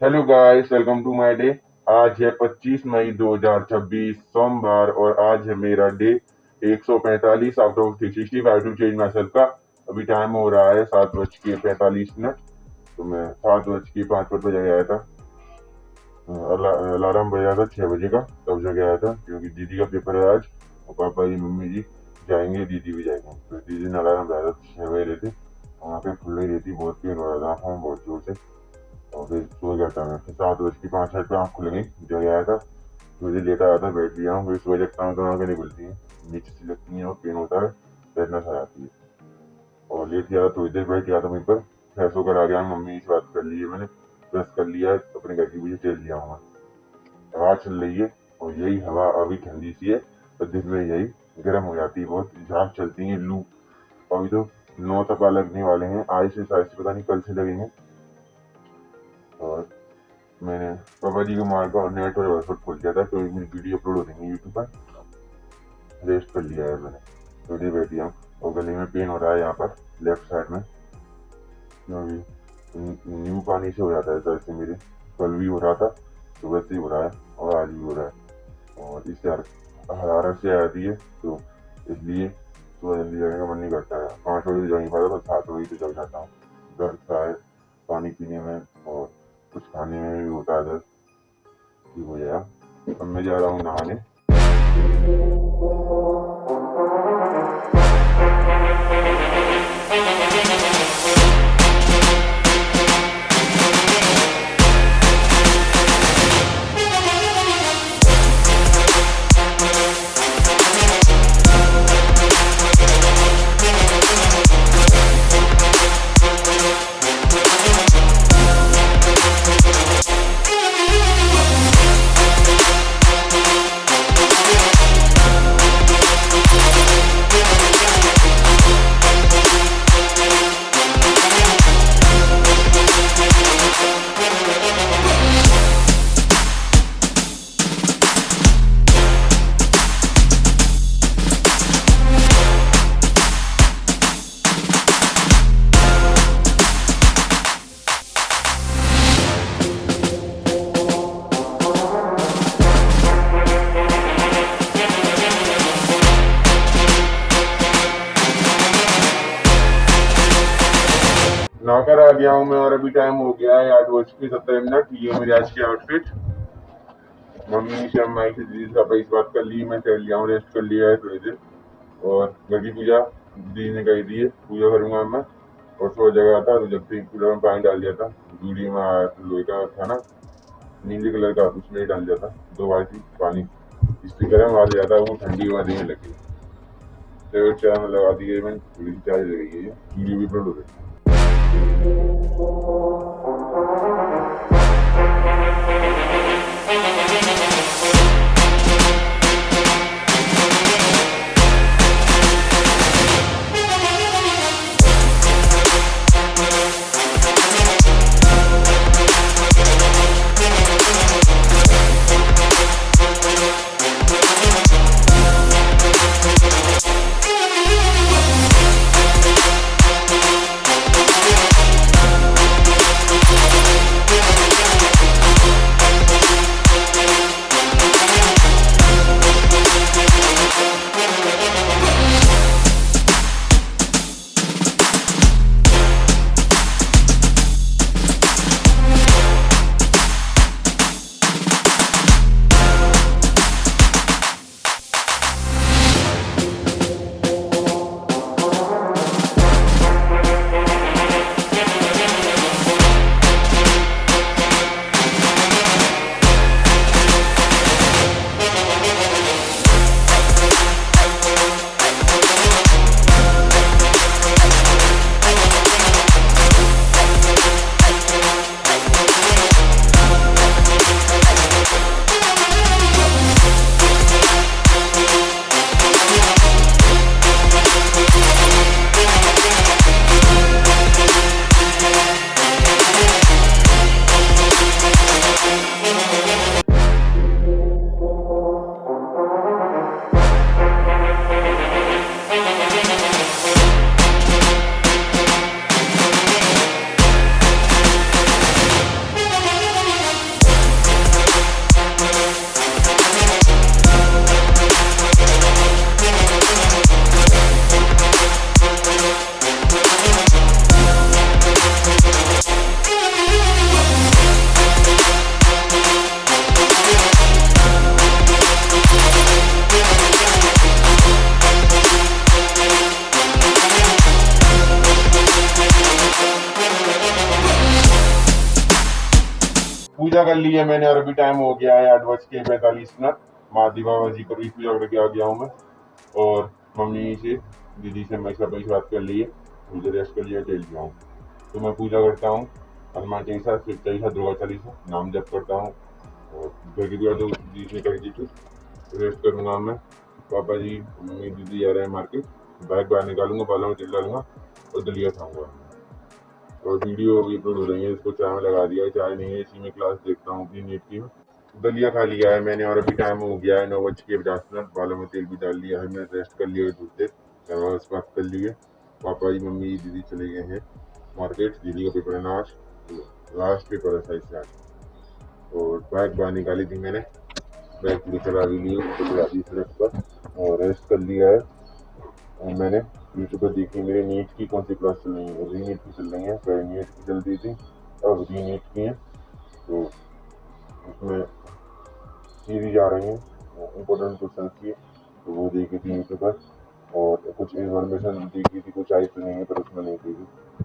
Hello guys, welcome to my day. आज है 25 मई 2026 सोमवार और आज है मेरा day 145 out of 365 to change my myself. अभी टाइम हो रहा है 7:45। तो मैं 7:05 पे जग आया था। अलार्म बजा था 6 बजे का, तब जग आया था क्योंकि दीदी का पेपर है आज और पापा जी मम्मी जी जाएंगे, दीदी भी जाएंगे। तो दीदी ने अलार्म बजाया था 6 बजे रहते, वहाँ पे खुल रही रहती, बहुत पेन हो रहा था आँखों में बहुत जोर से। और फिर सो गया था मैं। फिर 7:05 पे आँख खुल गई, जग आया था। थोड़ी देर लेटा आया था, बैठ लिया हूँ। फिर सुबह जगता हूँ तो आँखें नहीं खुलती हैं, नीचे से लगती हैं और पेन होता है, रेडनेस आ जाती है। और लेट गया था, थोड़ी देर बैठ गया था वहीं पर। फ्रेश होकर आ गया, मम्मी से बात कर ली है मैंने, ब्रश कर लिया है, अपने घर की मुझे चल लिया हूँ। हवा चल रही है और यही हवा अभी ठंडी सी है, तो दिन में यही गर्म हो जाती है बहुत, झाँप चलती है, लू। अभी तो 9 तपा लगने वाले हैं, आज से शायद से पता नहीं कल से लगेंगे। और मैंने पापा जी को मार का नेट और हॉटस्पॉट खोल दिया था, तो मेरी वीडियो अपलोड हो जाएंगी यूट्यूब पर। रेस्ट कर लिया है मैंने, थोड़ी बैठ गया हूँ। और गले में पेन हो रहा है यहाँ पर लेफ्ट साइड में, क्योंकि नींबू पानी से हो जाता है सर से मेरे। कल भी हो रहा था, सुबह से ही हो रहा है और आज भी हो रहा है। और इससे हरारत से आती है, तो इसलिए सुबह जल्दी जाने का मन नहीं करता है। 5 बजे जा नहीं पाता, तो 7 बजे तो चल जाता हूँ। दर्द सा है पानी पीने में और कुछ खाने में भी होता है दर्द। ठीक हो जाएगा। अब मैं जा रहा हूँ नहाने। नहाकर आ गया हूँ मैं और अभी टाइम हो गया है 8:17। ये मेरी आज की आउटफिट। मम्मी से, अम्मा से, दीदी से इस बात कर ली, मैं कर लिया हूँ, रेस्ट कर लिया है थोड़ी देर। और घर की पूजा दीदी ने कही दी है, पूजा करूंगा मैं। और सो जगह था, तो जब से कूलर में पानी डाल दिया था, दूरी में लोहे का था ना, नीले कलर का, उसमें डाल दिया था 2 बाल्टी पानी। इससे गर्म आ जाता है, वो ठंडी हवा देने लगी। तो चाय में लगा दी है मैंने, थोड़ी सी चाय लगी है, वीडियो भी अपलोड हो गई। पूजा कर ली है मैंने और अभी टाइम हो गया है 8:45। माँ बाबा जी को भी पूजा करके आ गया हूँ मैं, और मम्मी से दीदी से मैं सब बात कर ली है, मुझे रेस्ट कर लिया, चल गया हूँ। तो मैं पूजा करता हूँ, हनुमान चालीसा, शिव चालीसा, दुर्गा चालीसा, नाम जप करता हूँ, और घर की पूजा तो दीदी ने कर दी थी, रेस्ट करूँगा मैं। पापा जी मम्मी दीदी जा रहे हैं मार्केट, बाइक बाहर निकालूंगा, बालों में तेल डालूंगा और दलिया खाऊंगा। और वीडियो अभी अपलोड हो रही है, इसको चाय में लगा दिया है, चाय नहीं है, इसी में क्लास देखता हूँ अपनी नीट की। दलिया खा लिया है मैंने और अभी टाइम हो गया है 9:50, बालों में तेल भी डाल लिया है, मैं रेस्ट कर लिया है थोड़ी देर, बस बात कर लिए। पापा जी मम्मी दीदी चले गए हैं मार्केट, दीदी का पेपर है ना आज, लास्ट पेपर है शायद से आज। और बाइक बाहर निकाली थी मैंने, बाइक पूरी चला भी ली, चला दी सड़क पर, और रेस्ट कर लिया है। और मैंने यूट्यूब पर देखी मेरी नीट की कौन सी क्लास चल रही है, री नीट की चल रही है, पहले नीट की चल रही थी, अब री नीट की है। तो उसमें सीरीज आ रही है इम्पोर्टेंट क्वेश्चन की, तो वो देखी थी यूट्यूब पर, और कुछ इन्फॉर्मेशन देखी थी, कुछ आई तो नहीं है पर उसमें नहीं थी।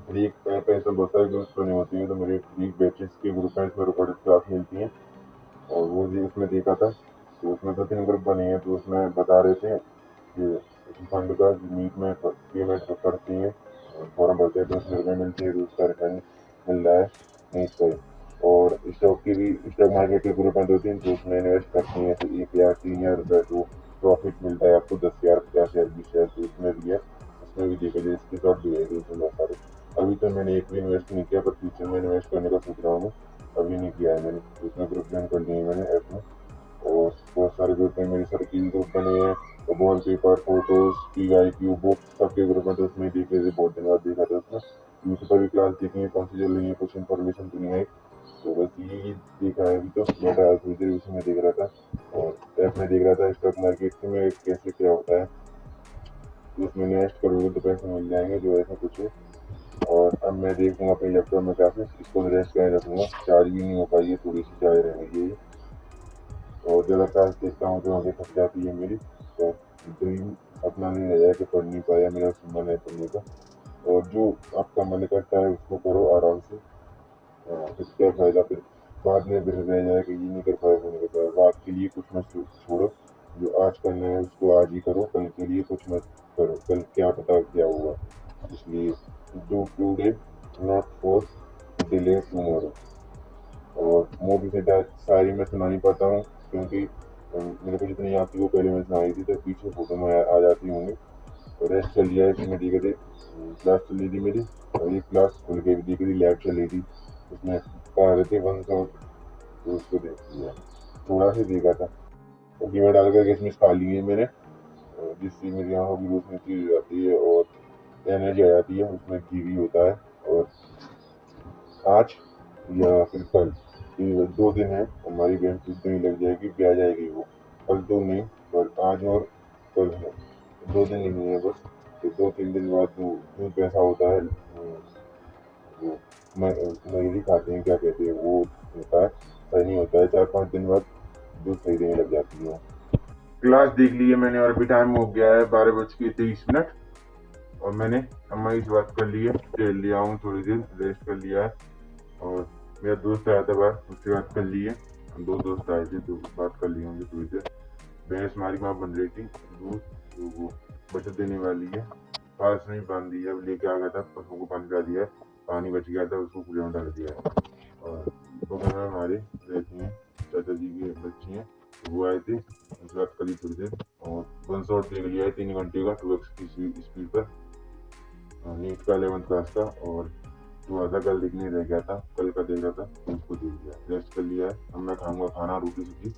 मेरी एक पैसे बहुत सारे ग्रुप्स बने होती हैं, तो मेरे फ्री बैचेस के ग्रुप हैं, इसमें रिकॉर्डेड क्लास मिलती हैं, और वो जी उसमें देखा था। तो उसमें 2-3 ग्रुप बने हैं, तो उसमें बता रहे थे कि फंड का नीट में पेमेंट करती है, फॉर्म भरते हैं तो उसमें रुपये मिलती है, तो उसका रिफंड मिल रहा है नीट का। और स्टॉक की भी, स्टॉक मार्केट के ग्रुप हैं 2-3, तो उसमें इन्वेस्ट करती हैं, तो 1,000 3,000 रुपये तो प्रॉफिट मिलता है आपको, 10,000 50,000 20,000, तो उसमें भी है, उसमें भी देखा जाए, इसके साथ भी है, तो उसमें बहुत सारे। अभी तो मैंने एक भी इन्वेस्ट नहीं किया, पर फ्यूचर में इन्वेस्ट करने का सोच रहा हूँ, अभी नहीं किया है मैंने, तो उसमें ग्रुप ज्वाइन कर लिए मैंने ऐप में। और बहुत सारे ग्रुप हैं, मेरे सर्किल ग्रुप बने हैं, तो wall paper, photos, PIQ books, सबके ग्रुप में, तो उसमें देखे थे, बहुत दिन बाद देखा था उसमें। यूट्यूब पर भी क्लास देखी है, कौन सी चल रही है, कुछ इन्फॉर्मेशन तो नहीं आई, तो बस यही देखा है अभी, तो बैठा है थोड़ी देर उसी में देख रहा था, और ऐप में देख रहा था स्टॉक मार्केट में कैसे क्या होता है, तो उसमें इन्वेस्ट करोगे तो पैसे मिल जाएंगे, जो ऐसा कुछ है। और अब मैं देखूंगा अपने लैपटॉप में क्लासेस, इसको रेस्ट कर रखूंगा, चार्ज भी नहीं हो पाई है, थोड़ी सी चार्ज रहने ये, और ज़्यादा क्लास देखता हूँ तो आगे थक जाती है मेरी, तो ड्रीम अपना नहीं रह जाए कि पढ़ नहीं पाया, मेरा मन है पढ़ने का। और जो आपका मन करता है उसको करो आराम से, फिर क्या फायदा, फिर बाद में फिर रह जाए कि ये नहीं कर पाया वो नहीं कर पाया, बात के लिए कुछ मत छोड़ो, जो आज करना है उसको आज ही करो, कल के लिए कुछ मत करो, कल क्या पता क्या हुआ, इसलिए do today not for delay tomorrow. और मूवी से शायरी मैं सुना नहीं पाता हूँ, क्योंकि मेरे को जितनी याद थी वो पहले मैं सुनाई थी, तो पीछे फोटो में आ जाती होंगी। और रेस्ट चल लिया है कि मैं देखे थे, क्लास चल रही थी मेरी, और एक क्लास खुल के भी देखी थी, लैब चल रही थी, उसमें पढ़ा रहे थे 100, तो उसको देख लिया, थोड़ा सा देखा था। और घी में डाल कर किशमिश खा ली है मैंने, जिससे मेरी आँखों की रोशनी तेज हो जाती है और एनर्जी आ जाती है, उसमें घी भी होता है। और आज या फिर कल, ये 2 दिन है, हमारी बहन कुछ दिन लग जाएगी, ब्याह जाएगी वो, कल तो नहीं, पर आज और कल है, 2 दिन ही नहीं है बस, तो 2-3 दिन बाद जो दूध पैसा होता है, वो मयूरी खाते हैं, क्या कहते हैं वो, होता है सही नहीं होता है, 4-5 दिन बाद दूध सही देने लग जाती है। क्लास देख ली है मैंने और अभी टाइम हो गया है 12:23, और मैंने अम्मा की बात कर ली है, खेल लिया हूँ थोड़ी देर, रेस्ट कर लिया है। और मेरा दोस्त आया था बाहर, उससे बात कर ली है, हम 2 दोस्त आए थे, तो बात कर ली होंगी थोड़ी देर। भैंस हमारी माँ बन रही थी दूध, तो वो बचत देने वाली है, पास में ही बांध दिया, अब लेके आ गया था, पशुओं को पानी पिला दिया है, पानी बच गया था उसको कूड़े में डाल दिया है। और बगल में हमारे रहती हैं चाचा जी की बच्ची हैं, तो वो आए थे, उनसे बात करी थोड़ी देर, और 1 शॉट देख लिया है 3 घंटे का 2x की स्पीड पर, नीट का 11th क्लास का, और थोड़ा सा कल देखने रह गया था, कल का देख रहा था, तो उसको देख लिया, रेस्ट कर लिया है। अब मैं खाऊंगा खाना, रोटी सब्जी।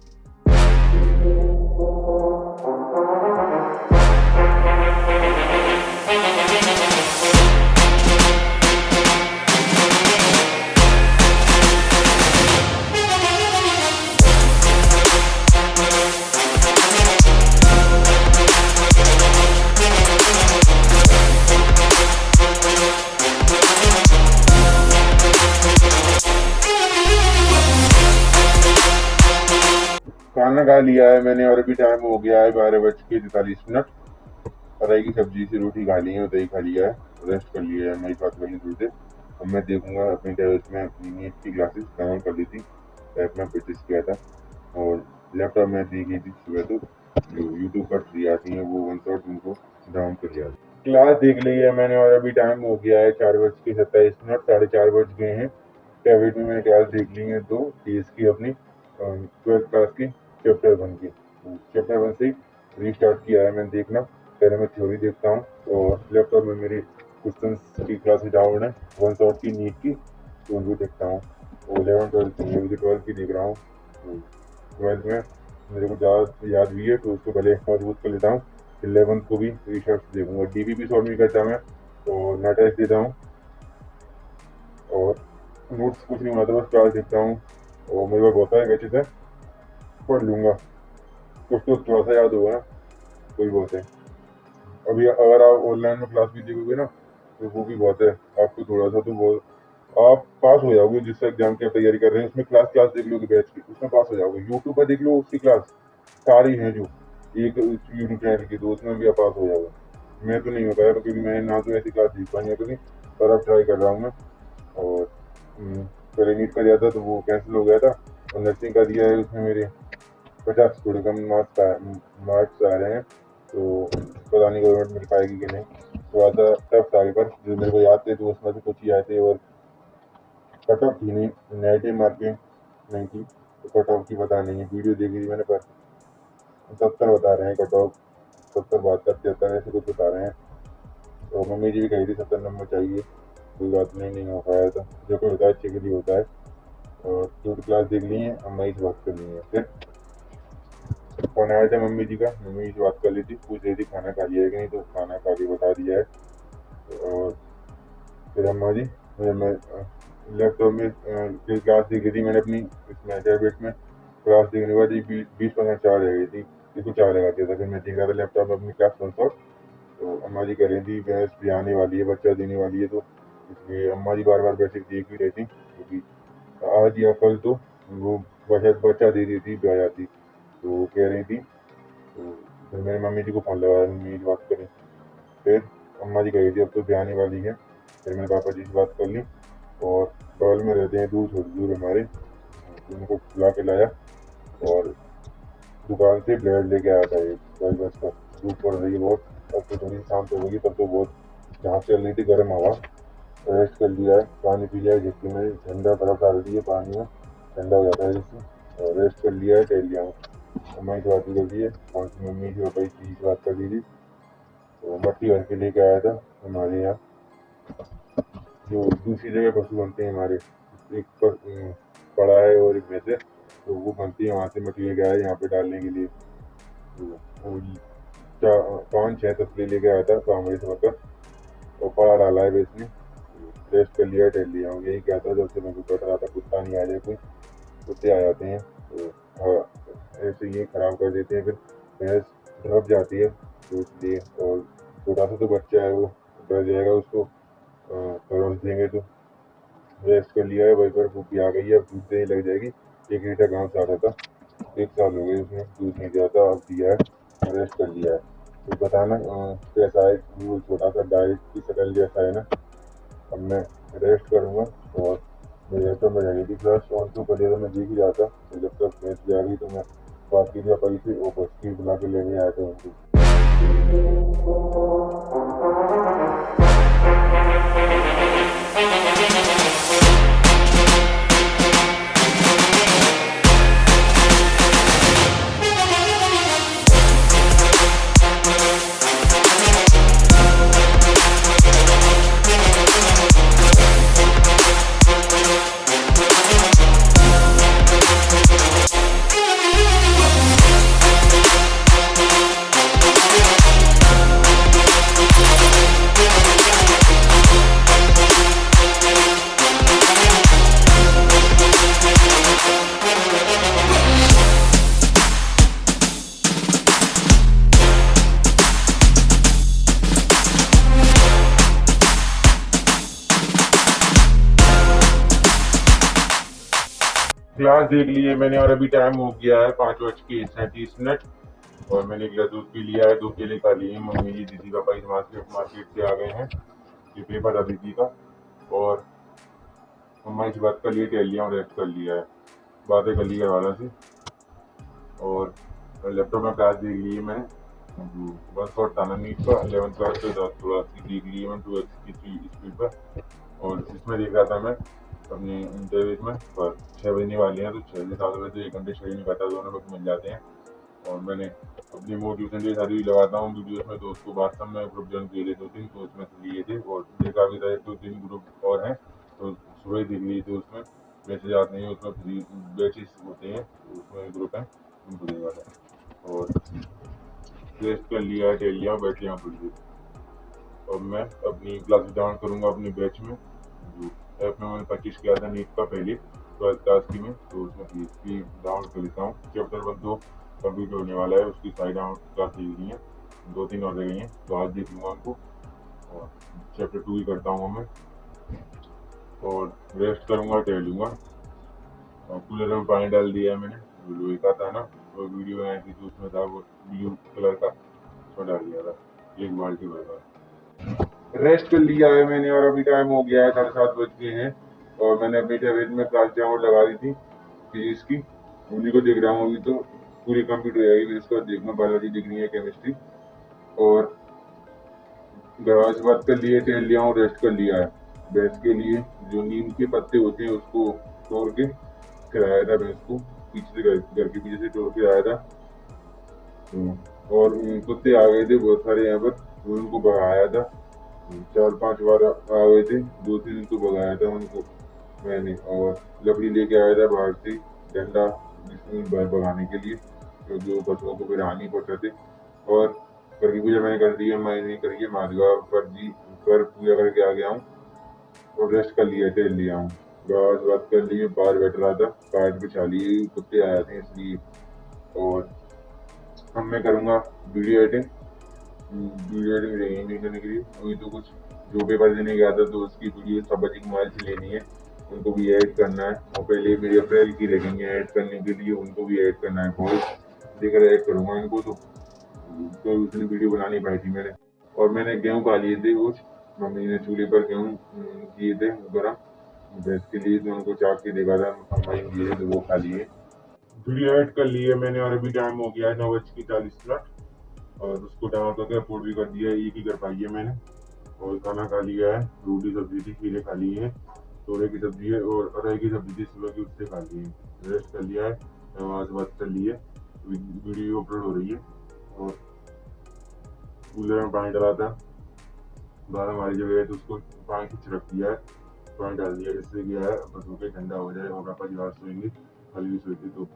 खाना खा लिया है मैंने और अभी टाइम हो गया है 12:43। कढ़ाई की सब्जी से रोटी खा ली है और दही खा लिया है, रेस्ट कर लिया है, मेरी बात करनी थोड़ी देर। अब मैं देखूंगा अपनी टेरेस में अपनी नीट की क्लासेस डाउन कर ली थी, ऐप में परचेस किया था। और लैपटॉप में दी गई थी सुबह, तो जो यूट्यूब पर फ्री आती हैं वो वन शॉट उनको डाउन कर लिया। क्लास देख ली है मैंने और अभी टाइम हो गया है 4:27, 4:30 बज गए हैं। प्राइवेट में मैंने क्लास देख ली है 2 टीएस की अपनी 12th क्लास की चैप्टर 1 की। चैप्टर 1 से रीस्टार्ट किया है मैंने देखना। पहले मैं थ्योरी देखता हूँ और लैपटॉप में मेरी क्वेश्चंस की क्लासेस डाउन है वन शॉट की नीट की, तो उनको देखता हूँ। और 11th 12th की 12th की देख रहा हूँ। 12th में मेरे को ज़्यादा याद भी है तो उसको पहले मजबूत कर लेता हूँ। 11th को भी रीसर्च देखूंगा। डीबीपी सॉल्व नहीं करता मैं, तो नेट टेस्ट देता हूँ और नोट्स कुछ नहीं बनाता, बस क्लास देखता हूँ। और मेरे पास बहुत सारे अच्छे से पढ़ लूँगा, कुछ तो थोड़ा सा याद होगा ना, कोई बहुत है। अभी अगर आप ऑनलाइन में क्लास भी देखोगे ना तो वो भी बहुत है, आपको थोड़ा सा तो बहुत आप पास हो जाओगे। जिस एग्जाम की तैयारी कर रहे हैं उसमें क्लास देख लो बैच की, उसमें पास हो जाओगे। यूट्यूब पर देख लो उसकी क्लास सारी हैं जो एक यूट्यूब चैनल की, तो उसमें भी आप पास हो जाओगे। मैं तो नहीं हो पाया क्योंकि मैं ना तो ऐसी क्लास देख पाई है कभी, पर अब ट्राई कर रहा हूँ मैं। और पहले नीट का दिया था तो वो कैंसिल हो गया था, और नर्सिंग का दिया है उसमें मेरे 50 थोड़े कम मार्क्स आ रहे हैं, तो पता नहीं गवर्नमेंट मिल पाएगी कि नहीं। थोड़ा सा टफ था पेपर, जो मेरे को याद थे तो उसमें से कुछ ही आए थे और कट ऑफ थी नहीं, नेगेटिव मार्किंग नहीं थी, तो कट ऑफ की पता नहीं है। वीडियो देखी थी मैंने, पर 70 बता रहे हैं कट ऑफ, 70 72 73 ऐसे कुछ बता रहे हैं। तो मम्मी जी भी कही थी 70 नंबर चाहिए, कोई बात नहीं हो पाया था। जो कोई होता है अच्छे के लिए होता है। और जो क्लास देख ली है, अम्मा से बात करनी है। फिर फोन आया था मम्मी जी का, मम्मी जी से बात कर ली थी, पूछ रही थी खाना खा लिया है कि नहीं, तो खाना खा के बता दिया है। और फिर अम्मा जी मैं लैपटॉप में क्लास देखी थी मैंने अपनी, इसमें टैबलेट में क्लास देखने के बाद 20% चार्ज रह गई थी, इसको चार्ज लगा दिया था। फिर मैं देख रहा था लैपटॉप में अपनी क्लास वन शॉट, तो अम्मा जी कह रही थी भैंस भी आने वाली है, बच्चा देने वाली है, तो इसलिए अम्मा जी बार बार बैठे देख ही रही थी, क्योंकि आज या कल तो वो बच्चा दे दी थी ब्याह जाती, तो वो कह रही थी। तो फिर मैंने मम्मी जी को फ़ोन लगाया, मम्मी जी बात करी। फिर अम्मा जी कही थी अब तो ब्याह आने वाली है। फिर मैंने पापा जी से बात कर ली, और बगल में रहते हैं दूर, थोड़ी दूर हमारे, तो उनको बुला के लाया और दुकान से ब्रेड लेके आया था एक 12 का। धूप पड़ रही है बहुत, अब तो थोड़ी शांत हो गई, तब तो बहुत जहाँ चल रही थी गर्म हवा। रेस्ट कर लिया है, पानी पी लिया है जिससे में ठंडा बर्फ डाल दी है पानी में, ठंडा हो जाता है जिससे। और रेस्ट कर लिया है, टहल लिया हूँ। मम्मी से बात कर दी है, कौन सी मम्मी से पापा जी से बात कर दी थी। तो मट्टी भर के लेके आया था हमारे यहाँ, जो दूसरी जगह पशु बनते हैं हमारे, एक पर पड़ा है और एक भैंसे, तो वो बनती है, वहाँ से मट्टी लेके आया यहाँ पे डालने के लिए। तो 5-6 तसले लेके आया था तो हमारे से मतलब, और पड़ा डाला है बेसने। रेस्ट कर लिया, टहल लिया हूँ, यही क्या था। जब से मैं कट रहा था कुत्ता नहीं आ जाए, कोई कुत्ते आ जाते हैं तो ऐसे ये खराब कर देते हैं, फिर भैंस ड्रप जाती है, तो इसलिए। और छोटा सा तो बच्चा है, वो डर जाएगा उसको परोस देंगे तो। रेस्ट कर लिया है, वहीं पर भूख भी आ गई है, अब दूध देने लग जाएगी। 1 लीटर गाँव से आता था, 1 साल हो गए उसमें दूध नहीं दिया था, अब दिया है, रेस्ट कर लिया है। तो बताना कैसा है, वो छोटा सा डाइट की शक्ल जैसा है ना। अब मैं रेस्ट करूँगा, और मेरे लैपटॉप में रहेगी थी क्लास ऑन टू कर दिया तो मैं देख ही जाता, तो जब तक मैच आ गई तो मैं बात की थी पाई थी, और बस बुला के लेने आया था उनको। क्लास देख ली है मैंने, और अभी टाइम हो गया है 5:37। और मैंने एक गिलास दूध पी लिया है, 2 केले खा लिए हैं। मम्मी जी दीदी पापा इस मार्केट से आ गए हैं, ये पेपर था दीदी का। और मम्मा से बात कर लिए, टहल लिया और रेस्ट कर लिया है। बातें कर ली घर वालों से और लैपटॉप में क्लास देख ली है मैंने। वन शॉट था ना नीट का 11th क्लास पे थोड़ा सी देख ली है मैंने 2x की स्पीड पर। और इसमें देख रहा था मैं अपने इंटरव्यू में, पर 6 बजने वाली हैं तो 6 से 7 बजे 1 घंटे शेयर नहीं करता, दोनों वक्त मिल जाते हैं। और मैंने अपनी मोटिवेशन के साथ भी लगाता हूँ वीडियोस में, तो उसको व्हाट्सएप में ग्रुप ज्वाइन किए थे 2-3, तो उसमें से लिए थे और देखा भी था 1-2-3 ग्रुप और हैं, तो सुबह देख लिए थे। उसमें मैसेज आते हैं, उसमें फ्री बैचेस होते हैं, तो उसमें ग्रुप हैं, उनको देखा था और टेस्ट कर लिया, टेल लिया, बैठ लिया थोड़ी देर। और मैं अपनी क्लास डाउन करूँगा अपने बैच में, जो ऐप में मैंने परचेज किया था नीट का पहले 12th क्लास की में, तो उसमें PHP डाउनलोड कर लेता हूँ। चैप्टर 1 तो कंप्लीट होने वाला है, उसकी साइड डाउन क्लास देख ली है, 2-3 और रह गई हैं, तो आज देख लूँगा उनको और चैप्टर 2 ही करता हूँ मैं और रेस्ट करूँगा, टहलूँगा। और कूलर में पानी डाल दिया है मैंने, जो लोहे का था ना, वो वीडियो बनाई थी तो उसमें था वो ब्लू कलर का, उसमें डाल दिया था 1 बाल्टी भर। रेस्ट कर लिया है मैंने और अभी टाइम हो गया है 7:30 बज गए हैं और मैंने अपनी टैबलेट में क्लास डाउनलोड लगा दी थी फिजिक्स की, उन्हीं को देख रहा हूँ। अभी तो पूरी कंप्लीट हो जाएगी, फिर उसके बाद देखना बायोलॉजी दिखनी है, केमिस्ट्री। और घर से बात कर लिए, टहल लिया हूँ, रेस्ट कर लिया है। भैंस के लिए जो नीम के पत्ते होते हैं उसको तोड़ के खिलाया था भैंस को, पीछे से घर के पीछे से तोड़ के आया था। और कुत्ते आ गए थे बहुत सारे यहाँ पर, तो उनको भगाया था। 4-5 बार आ गए थे, 2-3 तो भगाया था उनको मैंने। और लकड़ी लेके आया था बाहर से, डंडा, जिसमें भगाने के लिए, तो जो पशुओं को फिर हानि पहुंचाते। और घर की पूजा मैंने कर दी है, मैंने करके माधवा पर जी पर पूजा करके आ गया हूँ और रेस्ट कर लिया, टहल लिया हूँ। बस बात कर लिए, बाहर बैठ रहा था, कार्ड बिछा लिए, कुत्ते आए थे इसलिए। और अब मैं करूँगा वीडियो एडिटिंग, वीडियो एडिटिंग रहेगी नहीं करने के लिए। अभी तो कुछ जो पेपर देने गया था तो उसकी वीडियो सब बच्चे की मोबाइल से लेनी है, उनको भी ऐड करना है। और पहले मेरी अप्रैल की रहेंगे ऐड करने के लिए, उनको भी ऐड करना है, बहुत देकर ऐड करूँगा इनको। तो उसने वीडियो बना नहीं पाई थी मैंने। और मैंने गेहूँ खा लिए थे कुछ, मम्मी ने चूल्हे पर गेहूँ किए थे गरम भैंस के लिए, तो उनको चाक के देखा था, अम्मा ही दिए तो वो खा लिए। वीडियो ऐड कर लिए मैंने और अभी टाइम हो गया है 9:40 और उसको डाउन करके अपलोड भी कर दिया है, एक ही कर पाई है मैंने। और खाना खा लिया है, रोटी सब्जी थी, खीरे खा लिए हैं, तोरे की सब्जी है और अरहर की सब्जी थी सुबह की, उससे खा लिए हैं। रेस्ट कर लिया है, नमाज बात कर ली है, वीडियो अपलोड हो रही है। और कूलर में पानी डाला था, बाहर हमारी जगह है तो उसको पानी खींच रख दिया है, पानी डाल दिया, जिससे क्या है बस होकर ठंडा हो जाए और पापा जी बाहर सोएंगे, खाली भी सोएंगे तो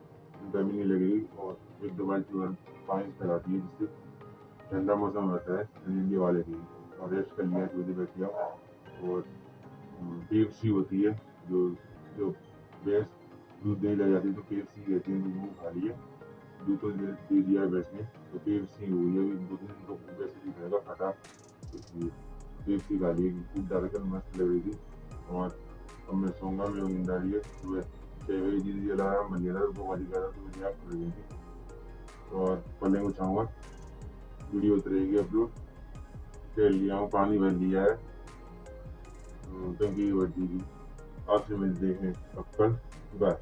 गर्मी नहीं लगेगी। और 1-2 बाल्टी और पानी फैला दिए, जिससे ठंडा मौसम रहता है, ठंडी हवा लगेगी। और रेस्ट कर लिया, थोड़ी देर बैठ गया। और KFC होती है, जो जो भैंस दूध देने लग जाती है तो KFC कहते हैं, तो वो खा लिया। दूध तो दे दिया है भैंस ने, तो KFC हुई है, 2-3 दिन तो वैसे भी खाएगा फटा, इसलिए KFC खा लिए, खूब डालकर मस्त लग रही थी। और अब मैं सोऊंगा, मेरी नींद आ रही है। सुबह 6 बजे जी अलार्म बन गया था, 2 बज गया था, तो मुझे आँख खुल गई थी। और पलंग उठाऊंगा, वीडियो उतरेगी अपलोड। टहल लिया हूँ, पानी भर लिया है, टंकी भर दी थी। आपसे मिलते हैं अब कल, बाय।